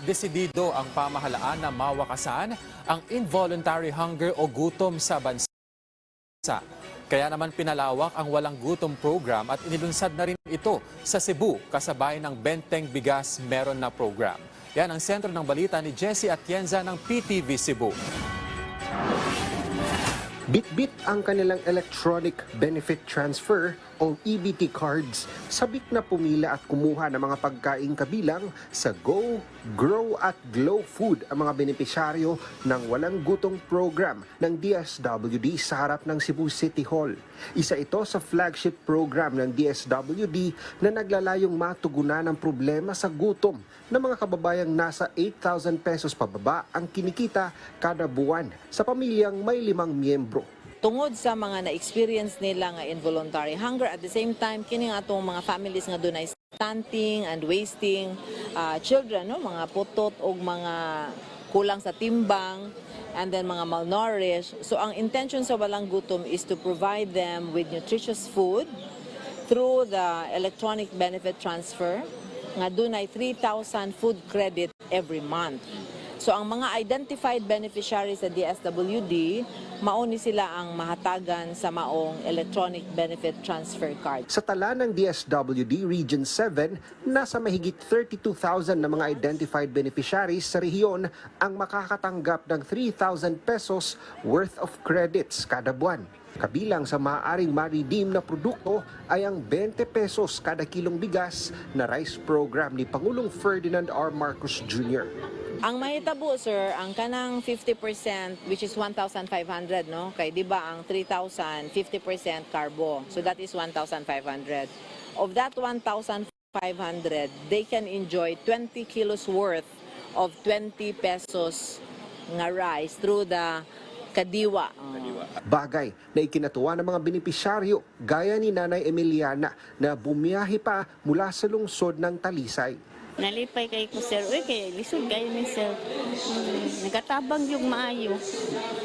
desidido ang pamahalaan na mawakasan ang involuntary hunger o gutom sa bansa. Kaya naman pinalawak ang walang gutom program at inilunsad na rin ito sa Cebu kasabay ng Benteng Bigas Meron na program. Yan ang sentro ng balita ni Jessie Atienza ng PTV Cebu. Bit-bit ang kanilang electronic benefit transfer o EBT cards, sabik na pumila at kumuha ng mga pagkain kabilang sa Go, Grow at Glow Food ang mga benepisyaryo ng walang gutong program ng DSWD sa harap ng Cebu City Hall. Isa ito sa flagship program ng DSWD na naglalayong matugunan ang problema sa gutom ng mga kababayang nasa 8,000 pesos pababa ang kinikita kada buwan sa pamilyang may 5 miyembro. Tungod sa mga na-experience nila nga involuntary hunger, at the same time kini nga atong mga families nga dunay stunting and wasting children, no, mga putot o mga kulang sa timbang, and then mga malnourished. So ang intention sa walang gutom is to provide them with nutritious food through the electronic benefit transfer nga dunay 3,000 food credit every month. So ang mga identified beneficiaries sa DSWD, mauni sila ang mahatagan sa maong electronic benefit transfer card. Sa tala ng DSWD Region 7, nasa mahigit 32,000 na mga identified beneficiaries sa rehiyon ang makakatanggap ng 3,000 pesos worth of credits kada buwan. Kabilang sa maaaring ma-redeem na produkto ay ang 20 pesos kada kilong bigas na rice program ni Pangulong Ferdinand R. Marcos Jr. Ang mahitabo, sir, ang kanang 50%, which is 1,500, no? Kay di ba ang 3,000, 50% carbo. So that is 1,500. Of that 1,500, they can enjoy 20 kilos worth of 20 pesos nga rice through the Kadiwa. Bagay na ikinatuwa ng mga benepisyaryo gaya ni Nanay Emiliana na bumiyahe pa mula sa lungsod ng Talisay. Nalipay kay ko, sir. Uy, kay lisod kayo ni sir. Nagatabang yung maayo.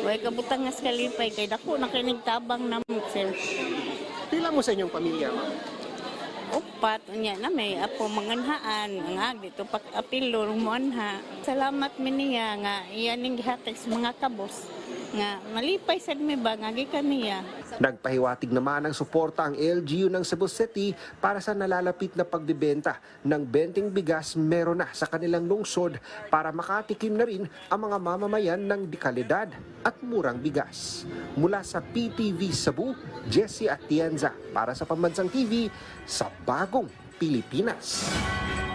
Uy, kabutang nga kalipay kay dako na kay nagtabang na sir. Pila mo sa inyong pamilya? Upat, niya na may apo manganhaan. Nga, dito pak apilo, rumonha. Salamat miniya nga iyan yung gihatag sa mga kabos. Nga, malipay sa mi ba, nga kaniya. Nagpahiwatig naman ng suporta ang LGU ng Cebu City para sa nalalapit na pagbibenta ng Benteng Bigas Meron na sa kanilang lungsod para makatikim na rin ang mga mamamayan ng dekalidad at murang bigas. Mula sa PTV Cebu, Jessie Atienza para sa Pambansang TV sa Bagong Pilipinas.